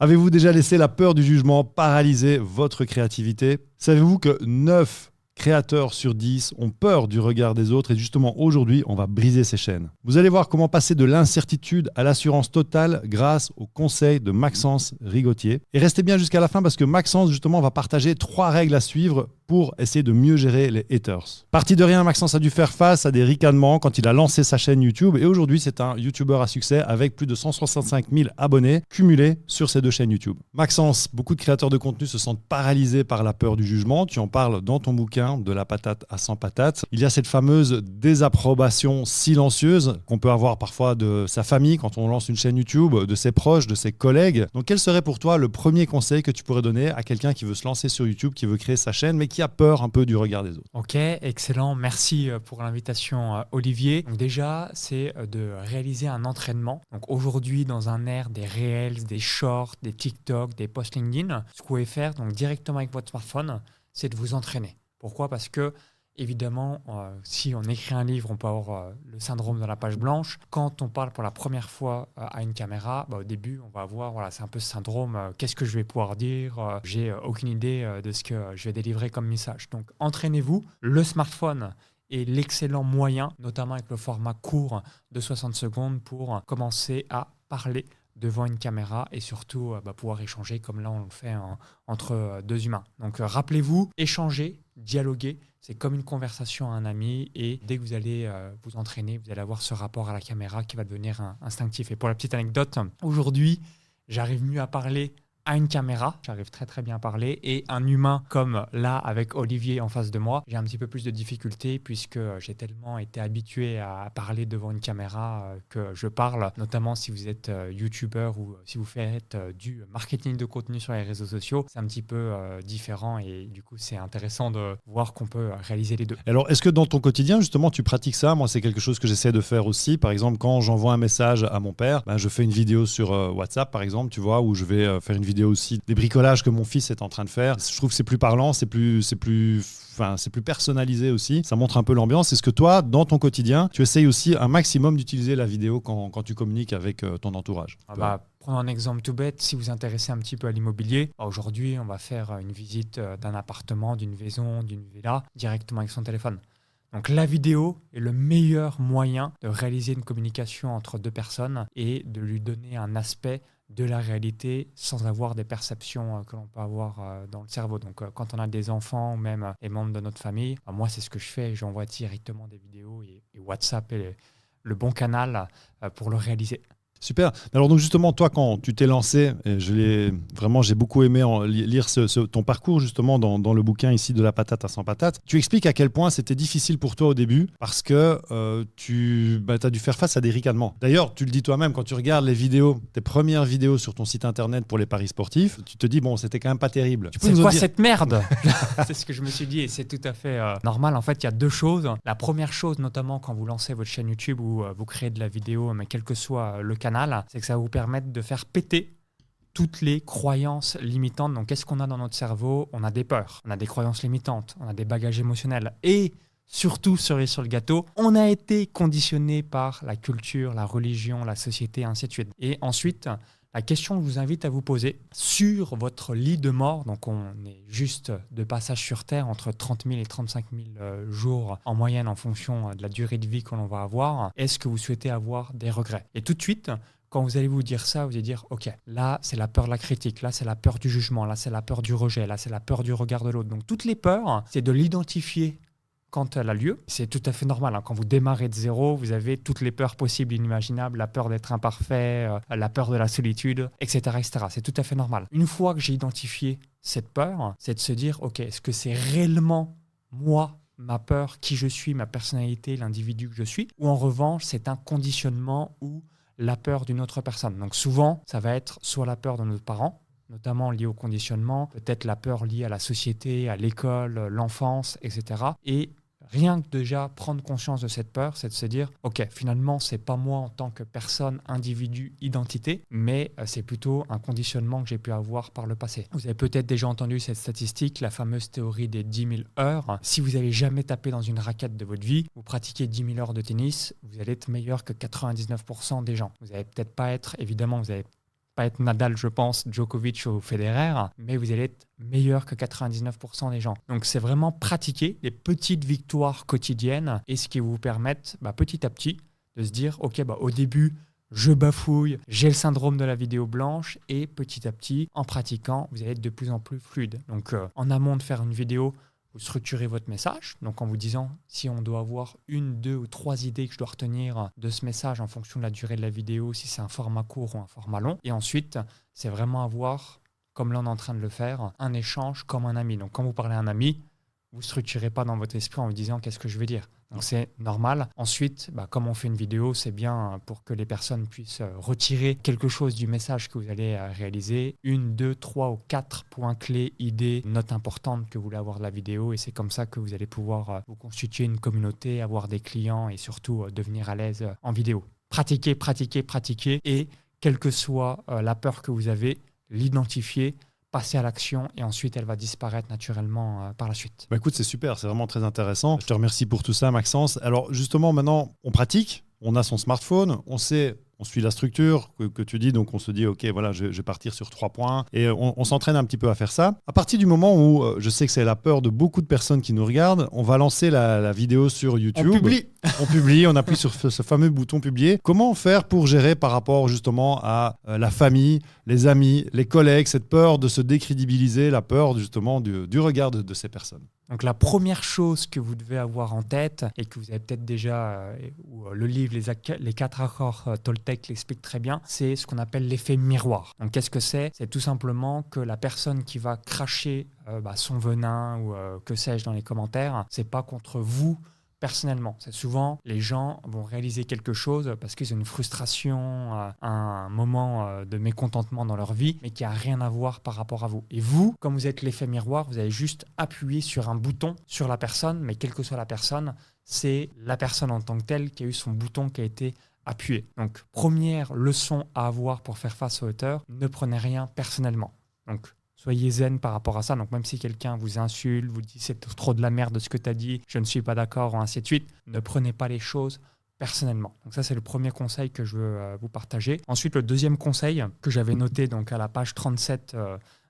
Avez-vous déjà laissé la peur du jugement paralyser votre créativité? Savez-vous que 9 créateurs sur 10 ont peur du regard des autres et justement aujourd'hui, on va briser ces chaînes. Vous allez voir comment passer de l'incertitude à l'assurance totale grâce aux conseils de Maxence Rigotier. Et restez bien jusqu'à la fin parce que Maxence justement va partager 3 règles à suivre pour essayer de mieux gérer les haters. Parti de rien, Maxence a dû faire face à des ricanements quand il a lancé sa chaîne YouTube et aujourd'hui, c'est un YouTuber à succès avec plus de 165 000 abonnés cumulés sur ces 2 chaînes YouTube. Maxence, beaucoup de créateurs de contenu se sentent paralysés par la peur du jugement. Tu en parles dans ton bouquin De la patate à 100 patates. Il y a cette fameuse désapprobation silencieuse qu'on peut avoir parfois de sa famille quand on lance une chaîne YouTube, de ses proches, de ses collègues. Donc quel serait pour toi le premier conseil que tu pourrais donner à quelqu'un qui veut se lancer sur YouTube, qui veut créer sa chaîne, mais qui a peur un peu du regard des autres? Ok, excellent. Merci pour l'invitation, Olivier. Donc déjà, c'est de réaliser un entraînement. Donc aujourd'hui, dans un ère des Reels, des Shorts, des TikTok, des posts LinkedIn, ce que vous pouvez faire donc, directement avec votre smartphone, c'est de vous entraîner. Pourquoi? Parce que, évidemment, si on écrit un livre, on peut avoir le syndrome de la page blanche. Quand on parle pour la première fois à une caméra, au début, on va avoir, c'est un peu ce syndrome, qu'est-ce que je vais pouvoir dire? J'ai aucune idée de ce que je vais délivrer comme message. Donc, entraînez-vous. Le smartphone est l'excellent moyen, notamment avec le format court de 60 secondes, pour commencer à parler devant une caméra et surtout pouvoir échanger comme là on le fait entre 2 humains. Donc rappelez-vous, échanger, dialoguer, c'est comme une conversation à un ami et dès que vous allez vous entraîner, vous allez avoir ce rapport à la caméra qui va devenir instinctif. Et pour la petite anecdote, aujourd'hui, j'arrive mieux à parler à une caméra, j'arrive très très bien à parler, et un humain comme là avec Olivier en face de moi, j'ai un petit peu plus de difficultés puisque j'ai tellement été habitué à parler devant une caméra que je parle, notamment si vous êtes youtubeur ou si vous faites du marketing de contenu sur les réseaux sociaux, c'est un petit peu différent et du coup c'est intéressant de voir qu'on peut réaliser les deux. Alors est-ce que dans ton quotidien justement tu pratiques ça? Moi c'est quelque chose que j'essaie de faire aussi. Par exemple quand j'envoie un message à mon père, je fais une vidéo sur WhatsApp par exemple, tu vois, où je vais faire une vidéo aussi des bricolages que mon fils est en train de faire. Je trouve que c'est plus parlant, c'est plus personnalisé aussi. Ça montre un peu l'ambiance. Est-ce que toi, dans ton quotidien, tu essayes aussi un maximum d'utiliser la vidéo quand tu communiques avec ton entourage? Prenons un exemple tout bête. Si vous vous intéressez un petit peu à l'immobilier, aujourd'hui, on va faire une visite d'un appartement, d'une maison, d'une villa directement avec son téléphone. Donc la vidéo est le meilleur moyen de réaliser une communication entre 2 personnes et de lui donner un aspect de la réalité sans avoir des perceptions que l'on peut avoir dans le cerveau. Donc quand on a des enfants ou même les membres de notre famille, moi c'est ce que je fais, j'envoie directement des vidéos et WhatsApp est le bon canal pour le réaliser. Super. Alors donc justement, toi, quand tu t'es lancé, et j'ai beaucoup aimé lire ton parcours justement dans le bouquin ici De la patate à 100 patates. Tu expliques à quel point c'était difficile pour toi au début parce que tu as dû faire face à des ricanements. D'ailleurs, tu le dis toi-même, quand tu regardes les vidéos, tes premières vidéos sur ton site internet pour les paris sportifs, tu te dis, bon, c'était quand même pas terrible. C'est quoi cette merde? C'est ce que je me suis dit et c'est tout à fait normal. En fait, il y a 2 choses. La première chose, notamment quand vous lancez votre chaîne YouTube ou vous créez de la vidéo, mais quel que soit le canal, c'est que ça va vous permettre de faire péter toutes les croyances limitantes. Donc, qu'est-ce qu'on a dans notre cerveau? On a des peurs, on a des croyances limitantes, on a des bagages émotionnels et surtout, cerise sur le gâteau, on a été conditionné par la culture, la religion, la société, ainsi de suite. Et ensuite, la question que je vous invite à vous poser sur votre lit de mort, donc on est juste de passage sur Terre entre 30 000 et 35 000 jours en moyenne en fonction de la durée de vie que l'on va avoir, est-ce que vous souhaitez avoir des regrets? Et tout de suite, quand vous allez vous dire ça, vous allez dire, ok, là c'est la peur de la critique, là c'est la peur du jugement, là c'est la peur du rejet, là c'est la peur du regard de l'autre. Donc toutes les peurs, c'est de l'identifier quand elle a lieu. C'est tout à fait normal. Quand vous démarrez de zéro, vous avez toutes les peurs possibles et inimaginables, la peur d'être imparfait, la peur de la solitude, etc., etc. C'est tout à fait normal. Une fois que j'ai identifié cette peur, c'est de se dire, ok, est-ce que c'est réellement moi, ma peur, qui je suis, ma personnalité, l'individu que je suis, ou en revanche, c'est un conditionnement ou la peur d'une autre personne. Donc souvent, ça va être soit la peur de nos parents, notamment liée au conditionnement, peut-être la peur liée à la société, à l'école, l'enfance, etc. Et rien que déjà prendre conscience de cette peur, c'est de se dire, ok, finalement, c'est pas moi en tant que personne, individu, identité, mais c'est plutôt un conditionnement que j'ai pu avoir par le passé. Vous avez peut-être déjà entendu cette statistique, la fameuse théorie des 10 000 heures. Si vous n'avez jamais tapé dans une raquette de votre vie, vous pratiquez 10 000 heures de tennis, vous allez être meilleur que 99% des gens. Vous n'allez peut-être pas être, évidemment, vous allez pas être Nadal, je pense, Djokovic ou Federer, mais vous allez être meilleur que 99% des gens. Donc, c'est vraiment pratiquer les petites victoires quotidiennes et ce qui vous permettent petit à petit de se dire, OK, au début, je bafouille, j'ai le syndrome de la vidéo blanche et petit à petit, en pratiquant, vous allez être de plus en plus fluide. Donc, en amont de faire une vidéo, vous structurez votre message, donc en vous disant si on doit avoir 1, 2 ou 3 idées que je dois retenir de ce message en fonction de la durée de la vidéo, si c'est un format court ou un format long. Et ensuite, c'est vraiment avoir, comme là on est en train de le faire, un échange comme un ami. Donc quand vous parlez à un ami, vous ne structurez pas dans votre esprit en vous disant qu'est-ce que je vais dire. Donc c'est normal. Ensuite, comme on fait une vidéo, c'est bien pour que les personnes puissent retirer quelque chose du message que vous allez réaliser. 1, 2, 3 ou 4 points clés, idées, notes importantes que vous voulez avoir de la vidéo. Et c'est comme ça que vous allez pouvoir vous constituer une communauté, avoir des clients et surtout devenir à l'aise en vidéo. Pratiquez, pratiquez, pratiquez. Et quelle que soit la peur que vous avez, l'identifier, passer à l'action et ensuite elle va disparaître naturellement par la suite. Écoute, c'est super, c'est vraiment très intéressant. Je te remercie pour tout ça, Maxence. Alors justement, maintenant, on pratique, on a son smartphone, on sait, on suit la structure que tu dis, donc on se dit, OK, voilà, je vais partir sur 3 points et on s'entraîne un petit peu à faire ça. À partir du moment où, je sais que c'est la peur de beaucoup de personnes qui nous regardent, on va lancer la vidéo sur YouTube. On publie, on appuie sur ce fameux bouton publier. Comment faire pour gérer par rapport justement à la famille, les amis, les collègues, cette peur de se décrédibiliser, la peur justement du regard de ces personnes? Donc la première chose que vous devez avoir en tête et que vous avez peut-être déjà, où le livre les 4 accords Toltec l'explique très bien, c'est ce qu'on appelle l'effet miroir. Donc qu'est-ce que c'est? C'est tout simplement que la personne qui va cracher son venin ou que sais-je dans les commentaires, c'est pas contre vous personnellement. C'est souvent, les gens vont réaliser quelque chose parce qu'ils ont une frustration, un moment de mécontentement dans leur vie, mais qui n'a rien à voir par rapport à vous. Et vous, comme vous êtes l'effet miroir, vous allez juste appuyer sur un bouton sur la personne, mais quelle que soit la personne, c'est la personne en tant que telle qui a eu son bouton qui a été appuyé. Donc, première leçon à avoir pour faire face aux haters, ne prenez rien personnellement. Donc, soyez zen par rapport à ça. Donc, même si quelqu'un vous insulte, vous dit c'est trop de la merde de ce que tu as dit, je ne suis pas d'accord, ou ainsi de suite, ne prenez pas les choses personnellement. Donc ça, c'est le premier conseil que je veux vous partager. Ensuite, le deuxième conseil que j'avais noté donc à la page 37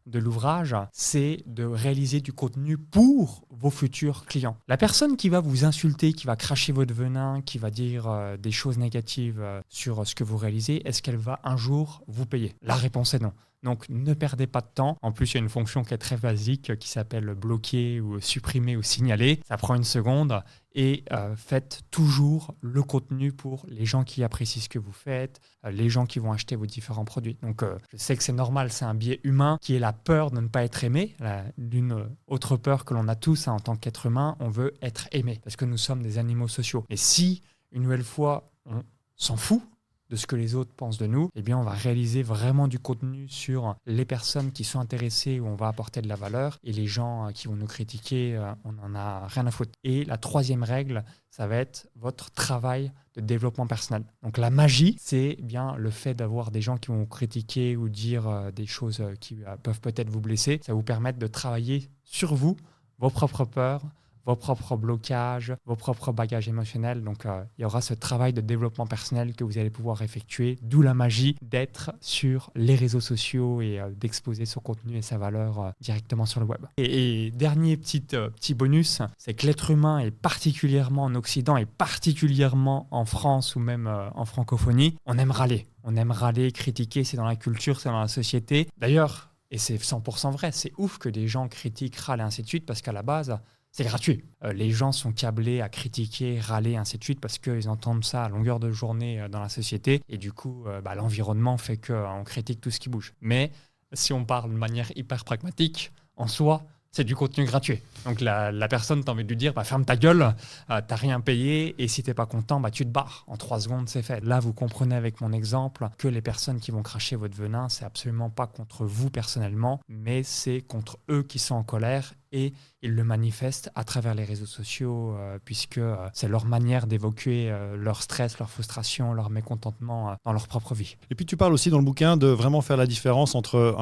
de l'ouvrage, c'est de réaliser du contenu pour vos futurs clients. La personne qui va vous insulter, qui va cracher votre venin, qui va dire des choses négatives sur ce que vous réalisez, est-ce qu'elle va un jour vous payer? La réponse est non. Donc, ne perdez pas de temps. En plus, il y a une fonction qui est très basique qui s'appelle bloquer ou supprimer ou signaler. Ça prend 1 seconde et faites toujours le contenu pour les gens qui apprécient ce que vous faites, les gens qui vont acheter vos différents produits. Donc, je sais que c'est normal, c'est un biais humain qui est la peur de ne pas être aimé. L'une autre peur que l'on a tous en tant qu'être humain, on veut être aimé parce que nous sommes des animaux sociaux. Et si, une nouvelle fois, on s'en fout de ce que les autres pensent de nous, eh bien on va réaliser vraiment du contenu sur les personnes qui sont intéressées où on va apporter de la valeur et les gens qui vont nous critiquer, on n'en a rien à foutre. Et la troisième règle, ça va être votre travail de développement personnel. Donc la magie, c'est bien le fait d'avoir des gens qui vont vous critiquer ou dire des choses qui peuvent peut-être vous blesser. Ça va vous permettre de travailler sur vous, vos propres peurs, vos propres blocages, vos propres bagages émotionnels. Donc, il y aura ce travail de développement personnel que vous allez pouvoir effectuer, d'où la magie d'être sur les réseaux sociaux et d'exposer son contenu et sa valeur directement sur le web. Et dernier petit bonus, c'est que l'être humain, est particulièrement en Occident et particulièrement en France ou même en francophonie, on aime râler. On aime râler, critiquer, c'est dans la culture, c'est dans la société. D'ailleurs, et c'est 100% vrai, c'est ouf que des gens critiquent, râlent et ainsi de suite parce qu'à la base, c'est gratuit. Les gens sont câblés à critiquer, râler, ainsi de suite, parce qu'ils entendent ça à longueur de journée dans la société. Et du coup, l'environnement fait qu'on critique tout ce qui bouge. Mais si on parle de manière hyper pragmatique, en soi, c'est du contenu gratuit. Donc la personne, t'as envie de lui dire, ferme ta gueule, t'as rien payé, et si t'es pas content, tu te barres. En 3 secondes, c'est fait. Là, vous comprenez avec mon exemple que les personnes qui vont cracher votre venin, c'est absolument pas contre vous personnellement, mais c'est contre eux qui sont en colère et ils le manifestent à travers les réseaux sociaux puisque c'est leur manière d'évoquer leur stress, leur frustration, leur mécontentement dans leur propre vie. Et puis tu parles aussi dans le bouquin de vraiment faire la différence entre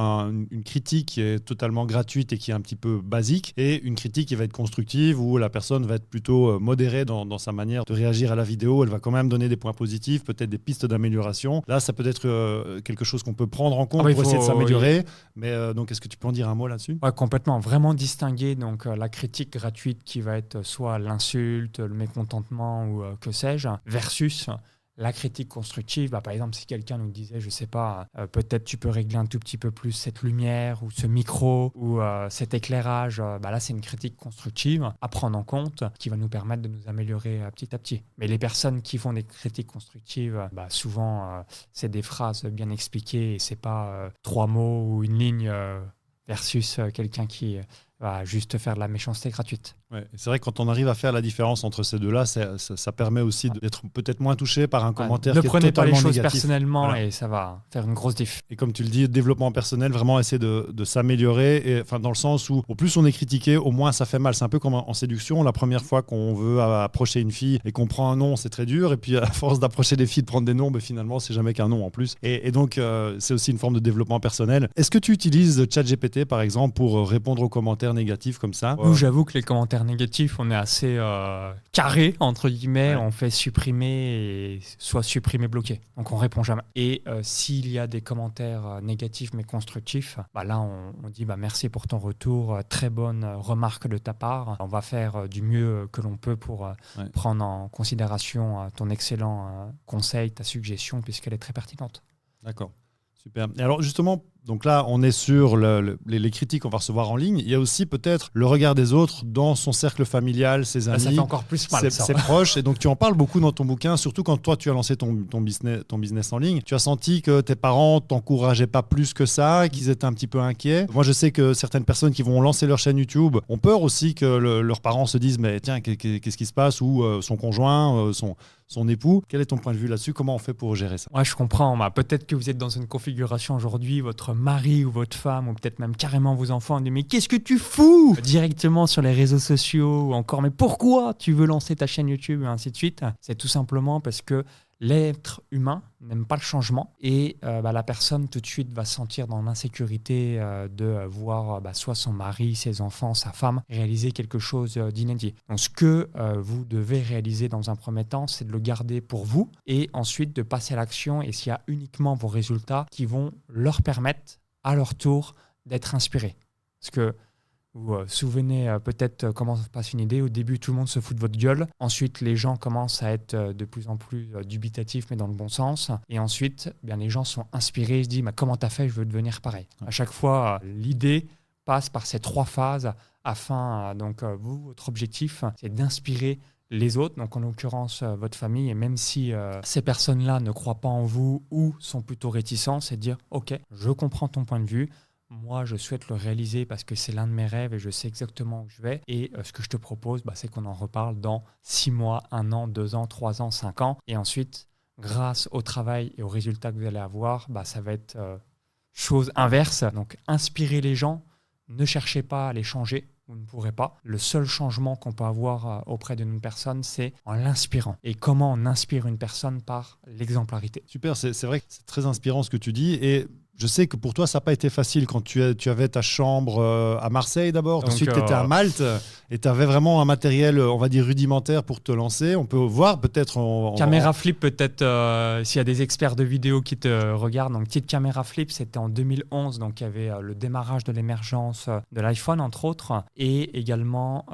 une critique qui est totalement gratuite et qui est un petit peu basique et une critique qui va être constructive où la personne va être plutôt modérée dans sa manière de réagir à la vidéo. Elle va quand même donner des points positifs, peut-être des pistes d'amélioration. Là, ça peut être quelque chose qu'on peut prendre en compte pour essayer de s'améliorer. Mais donc, est-ce que tu peux en dire un mot là-dessus ? Ouais, complètement. Vraiment distinguer donc, la critique gratuite qui va être soit l'insulte, le mécontentement ou que sais-je, versus la critique constructive. Par exemple, si quelqu'un nous disait, je ne sais pas, peut-être tu peux régler un tout petit peu plus cette lumière ou ce micro ou cet éclairage, là, c'est une critique constructive à prendre en compte qui va nous permettre de nous améliorer petit à petit. Mais les personnes qui font des critiques constructives, souvent, c'est des phrases bien expliquées et ce n'est pas 3 mots ou une ligne versus quelqu'un qui va juste faire de la méchanceté gratuite. Ouais, c'est vrai que quand on arrive à faire la différence entre ces deux-là, ça permet aussi d'être peut-être moins touché par un commentaire qui est totalement négatif. Ne prenez pas les choses personnellement voilà. Et ça va faire une grosse diff. Et comme tu le dis, développement personnel, vraiment essayer de s'améliorer, et, dans le sens où au plus on est critiqué, au moins ça fait mal. C'est un peu comme en séduction, la première fois qu'on veut approcher une fille et qu'on prend un nom, c'est très dur, et puis à force d'approcher des filles, de prendre des noms, finalement c'est jamais qu'un nom en plus. Et donc c'est aussi une forme de développement personnel. Est-ce que tu utilises ChatGPT par exemple pour répondre aux commentaires négatifs comme ça ? Nous, j'avoue que les commentaires négatifs, on est assez carré, entre guillemets. Ouais. On fait supprimer et soit supprimer, bloquer. Donc, on répond jamais. Et s'il y a des commentaires négatifs mais constructifs, là, on dit merci pour ton retour. Très bonne remarque de ta part. On va faire du mieux que l'on peut pour prendre en considération ton excellent conseil, ta suggestion, puisqu'elle est très pertinente. D'accord. Super. Et alors justement, donc là, on est sur les critiques qu'on va recevoir en ligne. Il y a aussi peut-être le regard des autres dans son cercle familial, ses amis. Ça fait encore plus mal, ses proches. Et donc, tu en parles beaucoup dans ton bouquin, surtout quand toi, tu as lancé ton business en ligne. Tu as senti que tes parents t'encourageaient pas plus que ça, qu'ils étaient un petit peu inquiets. Moi, je sais que certaines personnes qui vont lancer leur chaîne YouTube ont peur aussi que leurs parents se disent « Mais tiens, qu'est-ce qui se passe ?» ou son conjoint, son époux. Quel est ton point de vue là-dessus ? Comment on fait pour gérer ça ? Ouais, je comprends. Peut-être que vous êtes dans une configuration aujourd'hui, votre mari ou votre femme, ou peut-être même carrément vos enfants, disent « Mais qu'est-ce que tu fous ?» directement sur les réseaux sociaux, ou encore « Mais pourquoi tu veux lancer ta chaîne YouTube ?» et ainsi de suite. C'est tout simplement parce que l'être humain n'aime pas le changement et la personne tout de suite va se sentir dans l'insécurité de voir soit son mari, ses enfants, sa femme réaliser quelque chose d'inédit. Donc ce que vous devez réaliser dans un premier temps, c'est de le garder pour vous et ensuite de passer à l'action et s'il y a uniquement vos résultats qui vont leur permettre à leur tour d'être inspirés. Parce que vous vous souvenez peut-être comment se passe une idée. Au début, tout le monde se fout de votre gueule. Ensuite, les gens commencent à être de plus en plus dubitatifs, mais dans le bon sens. Et ensuite, les gens sont inspirés. Ils se disent comment t'as fait ? Je veux devenir pareil. À chaque fois, l'idée passe par ces 3 phases afin, votre objectif, c'est d'inspirer les autres, donc en l'occurrence votre famille, et même si ces personnes-là ne croient pas en vous ou sont plutôt réticents, c'est de dire « Ok, je comprends ton point de vue. Moi, je souhaite le réaliser parce que c'est l'un de mes rêves et je sais exactement où je vais. Et ce que je te propose, c'est qu'on en reparle dans 6 mois, 1 an, 2 ans, 3 ans, 5 ans. Et ensuite, grâce au travail et aux résultats que vous allez avoir, ça va être chose inverse. Donc, inspirez les gens. Ne cherchez pas à les changer. Vous ne pourrez pas. Le seul changement qu'on peut avoir auprès d'une personne, c'est en l'inspirant. Et comment on inspire une personne ? Par l'exemplarité. Super, c'est vrai que c'est très inspirant ce que tu dis. Et je sais que pour toi, ça n'a pas été facile quand tu avais ta chambre à Marseille d'abord. Ensuite, tu étais à Malte et tu avais vraiment un matériel, on va dire, rudimentaire pour te lancer. On peut voir peut-être... Caméra flip, peut-être, s'il y a des experts de vidéo qui te regardent. Donc, petite caméra flip, c'était en 2011. Donc, il y avait le démarrage de l'émergence de l'iPhone, entre autres. Et également,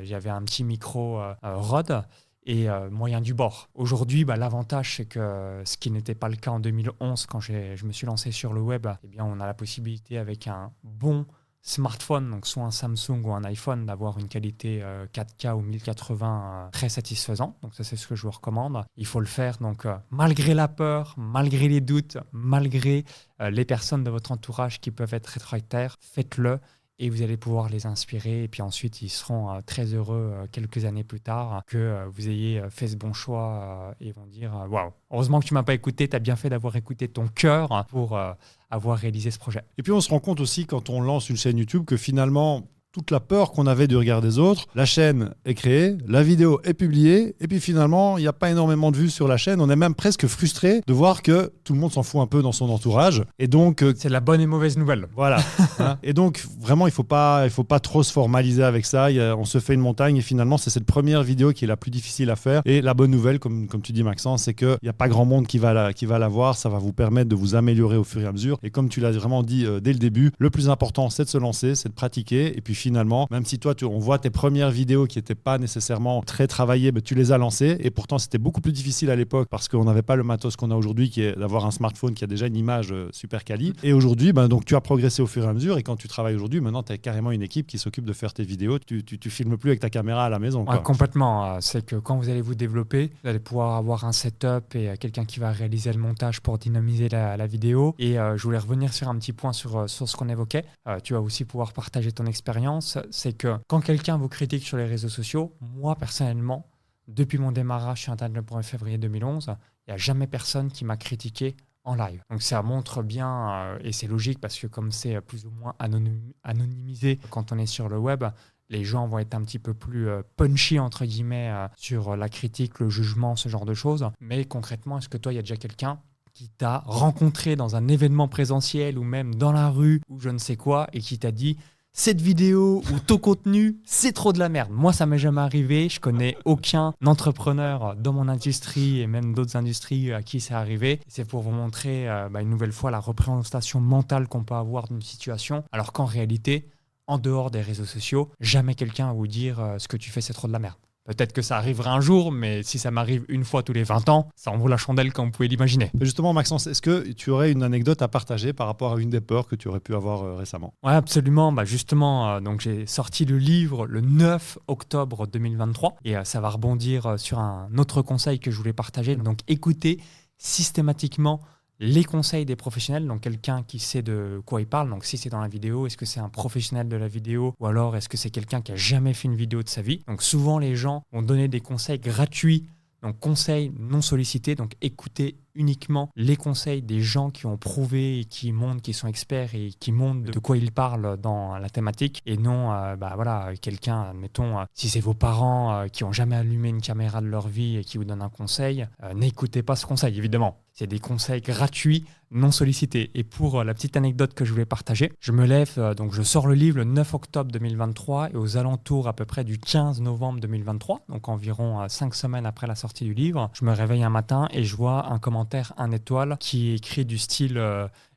j'avais un petit micro Rode. Et moyen du bord. Aujourd'hui, l'avantage, c'est que ce qui n'était pas le cas en 2011, quand je me suis lancé sur le web, on a la possibilité avec un bon smartphone, donc soit un Samsung ou un iPhone, d'avoir une qualité 4K ou 1080 très satisfaisant. Donc ça, c'est ce que je vous recommande. Il faut le faire donc malgré la peur, malgré les doutes, malgré les personnes de votre entourage qui peuvent être réfractaires, faites-le. Et vous allez pouvoir les inspirer. Et puis ensuite, ils seront très heureux quelques années plus tard que vous ayez fait ce bon choix et vont dire « Waouh, heureusement que tu ne m'as pas écouté, tu as bien fait d'avoir écouté ton cœur pour avoir réalisé ce projet. » Et puis on se rend compte aussi quand on lance une chaîne YouTube que finalement, toute la peur qu'on avait du regard des autres. La chaîne est créée, la vidéo est publiée, et puis finalement, il n'y a pas énormément de vues sur la chaîne. On est même presque frustré de voir que tout le monde s'en fout un peu dans son entourage. Et donc, c'est la bonne et mauvaise nouvelle. Voilà. Hein. Et donc, vraiment, il faut pas trop se formaliser avec ça. On se fait une montagne et finalement, c'est cette première vidéo qui est la plus difficile à faire. Et la bonne nouvelle, comme tu dis, Maxence, c'est qu'il n'y a pas grand monde qui va la voir. Ça va vous permettre de vous améliorer au fur et à mesure. Et comme tu l'as vraiment dit dès le début, le plus important, c'est de se lancer, c'est de pratiquer. Et puis finalement, même si toi, on voit tes premières vidéos qui n'étaient pas nécessairement très travaillées, mais tu les as lancées. Et pourtant, c'était beaucoup plus difficile à l'époque parce qu'on n'avait pas le matos qu'on a aujourd'hui, qui est d'avoir un smartphone qui a déjà une image super quali. Et aujourd'hui, donc tu as progressé au fur et à mesure. Et quand tu travailles aujourd'hui, maintenant, tu as carrément une équipe qui s'occupe de faire tes vidéos. Tu filmes plus avec ta caméra à la maison. Quoi. Ouais, complètement. C'est que quand vous allez vous développer, vous allez pouvoir avoir un setup et quelqu'un qui va réaliser le montage pour dynamiser la vidéo. Et je voulais revenir sur un petit point sur ce qu'on évoquait. Tu vas aussi pouvoir partager ton expérience. C'est que quand quelqu'un vous critique sur les réseaux sociaux, moi personnellement, depuis mon démarrage sur Internet le 1er février 2011, il n'y a jamais personne qui m'a critiqué en live. Donc ça montre bien, et c'est logique parce que comme c'est plus ou moins anonymisé quand on est sur le web, les gens vont être un petit peu plus punchy, entre guillemets, sur la critique, le jugement, ce genre de choses. Mais concrètement, est-ce que toi, il y a déjà quelqu'un qui t'a rencontré dans un événement présentiel ou même dans la rue ou je ne sais quoi et qui t'a dit « cette vidéo ou ton contenu, c'est trop de la merde ». Moi, ça m'est jamais arrivé. Je connais aucun entrepreneur dans mon industrie et même d'autres industries à qui c'est arrivé. C'est pour vous montrer une nouvelle fois la représentation mentale qu'on peut avoir d'une situation, alors qu'en réalité, en dehors des réseaux sociaux, jamais quelqu'un va vous dire ce que tu fais, c'est trop de la merde. Peut-être que ça arrivera un jour, mais si ça m'arrive une fois tous les 20 ans, ça en vaut la chandelle comme vous pouvez l'imaginer. Justement, Maxence, est-ce que tu aurais une anecdote à partager par rapport à une des peurs que tu aurais pu avoir récemment ? Oui, absolument. Justement, donc j'ai sorti le livre le 9 octobre 2023 et ça va rebondir sur un autre conseil que je voulais partager. Donc écoutez systématiquement les conseils des professionnels, donc quelqu'un qui sait de quoi il parle. Donc si c'est dans la vidéo, est-ce que c'est un professionnel de la vidéo ou alors est-ce que c'est quelqu'un qui a jamais fait une vidéo de sa vie? Donc souvent les gens vont donner des conseils gratuits, donc conseils non sollicités. Donc écoutez uniquement les conseils des gens qui ont prouvé et qui montrent qu'ils sont experts et qui montrent de quoi ils parlent dans la thématique et non quelqu'un, admettons, si c'est vos parents qui n'ont jamais allumé une caméra de leur vie et qui vous donnent un conseil, n'écoutez pas ce conseil, évidemment. C'est des conseils gratuits, non sollicités. Et pour la petite anecdote que je voulais partager, je me lève, donc je sors le livre le 9 octobre 2023 et aux alentours à peu près du 15 novembre 2023, donc environ 5 semaines après la sortie du livre, je me réveille un matin et je vois un commentaire 1 étoile qui est écrit du style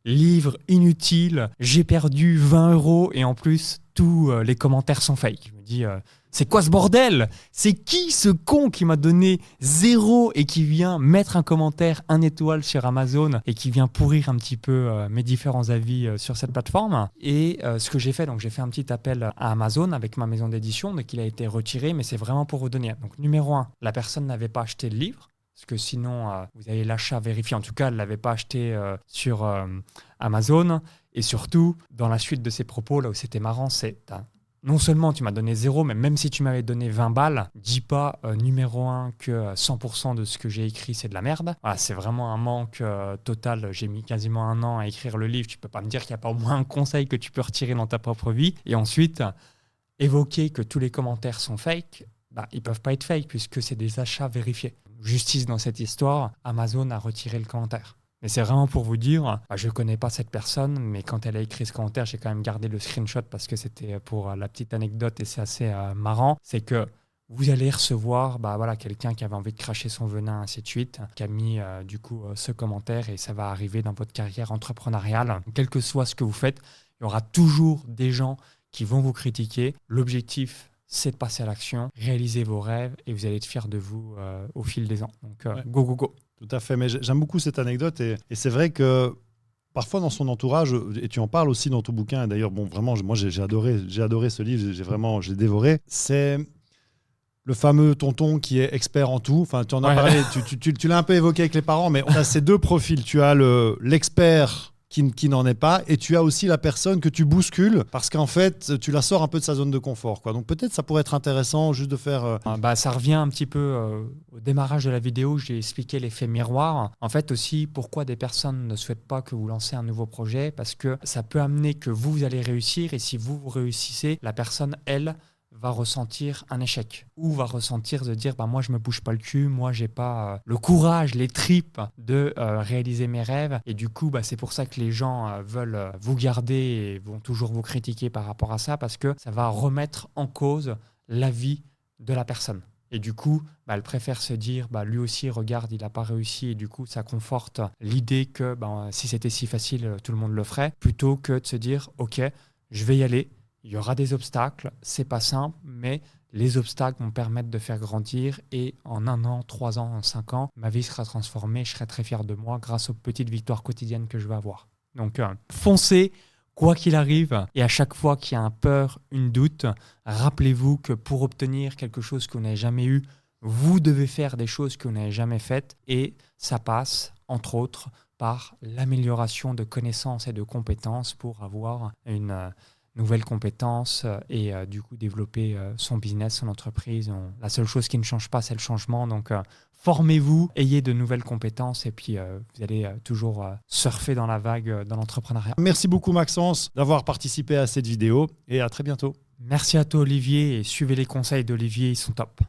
livre inutile, j'ai perdu 20 € et en plus tous les commentaires sont fake. Je me dis c'est quoi ce bordel? C'est qui ce con qui m'a donné 0 et qui vient mettre un commentaire 1 étoile sur Amazon et qui vient pourrir un petit peu mes différents avis sur cette plateforme? Et ce que j'ai fait, donc j'ai fait un petit appel à Amazon avec ma maison d'édition, donc il a été retiré, mais c'est vraiment pour vous donner. Donc numéro 1, la personne n'avait pas acheté le livre. Parce que sinon, vous avez l'achat vérifié. En tout cas, elle ne l'avait pas acheté sur Amazon. Et surtout, dans la suite de ses propos, là où c'était marrant, c'est non seulement tu m'as donné 0, mais même si tu m'avais donné 20 balles, dis pas numéro 1 que 100% de ce que j'ai écrit, c'est de la merde. Voilà, c'est vraiment un manque total. J'ai mis quasiment 1 an à écrire le livre. Tu ne peux pas me dire qu'il n'y a pas au moins un conseil que tu peux retirer dans ta propre vie. Et ensuite, évoquer que tous les commentaires sont fake, ils ne peuvent pas être fake puisque c'est des achats vérifiés. Justice dans cette histoire, Amazon a retiré le commentaire. Mais c'est vraiment pour vous dire, je ne connais pas cette personne, mais quand elle a écrit ce commentaire, j'ai quand même gardé le screenshot parce que c'était pour la petite anecdote et c'est assez marrant. C'est que vous allez recevoir quelqu'un qui avait envie de cracher son venin, ainsi de suite, qui a mis ce commentaire et ça va arriver dans votre carrière entrepreneuriale. Quel que soit ce que vous faites, il y aura toujours des gens qui vont vous critiquer. L'objectif, c'est de passer à l'action, réaliser vos rêves et vous allez être fiers de vous au fil des ans. Donc, go, go, go. Tout à fait, mais j'aime beaucoup cette anecdote et c'est vrai que parfois dans son entourage, et tu en parles aussi dans ton bouquin, d'ailleurs, vraiment, moi j'ai adoré ce livre, j'ai dévoré, c'est le fameux tonton qui est expert en tout. Enfin, tu en as parlé, tu l'as un peu évoqué avec les parents, mais on a ces deux profils. Tu as l'expert qui n'en est pas. Et tu as aussi la personne que tu bouscules parce qu'en fait, tu la sors un peu de sa zone de confort, quoi. Donc peut-être ça pourrait être intéressant juste de faire... Ça revient un petit peu au démarrage de la vidéo, j'ai expliqué l'effet miroir. En fait aussi, pourquoi des personnes ne souhaitent pas que vous lancez un nouveau projet, parce que ça peut amener que vous allez réussir, et si vous réussissez, la personne, elle, va ressentir un échec ou va ressentir de dire moi je me bouge pas le cul, moi j'ai pas le courage, les tripes de réaliser mes rêves, et du coup c'est pour ça que les gens veulent vous garder et vont toujours vous critiquer par rapport à ça, parce que ça va remettre en cause la vie de la personne. Et du coup, elle préfère se dire, lui aussi, regarde, il n'a pas réussi. Et du coup, ça conforte l'idée que si c'était si facile, tout le monde le ferait. Plutôt que de se dire, OK, je vais y aller. Il y aura des obstacles. C'est pas simple, mais les obstacles vont me permettre de faire grandir. Et en 1 an, 3 ans, en 5 ans, ma vie sera transformée. Je serai très fier de moi grâce aux petites victoires quotidiennes que je vais avoir. Donc, foncez, quoi qu'il arrive, et à chaque fois qu'il y a un peur, une doute, rappelez-vous que pour obtenir quelque chose que vous n'avez jamais eu, vous devez faire des choses que vous n'avez jamais faites, et ça passe, entre autres, par l'amélioration de connaissances et de compétences pour avoir une nouvelle compétence et du coup développer son business, son entreprise. La seule chose qui ne change pas, c'est le changement. Donc, formez-vous, ayez de nouvelles compétences, et puis vous allez toujours surfer dans la vague dans l'entrepreneuriat. Merci beaucoup Maxence d'avoir participé à cette vidéo, et à très bientôt. Merci à toi Olivier, et suivez les conseils d'Olivier, ils sont top.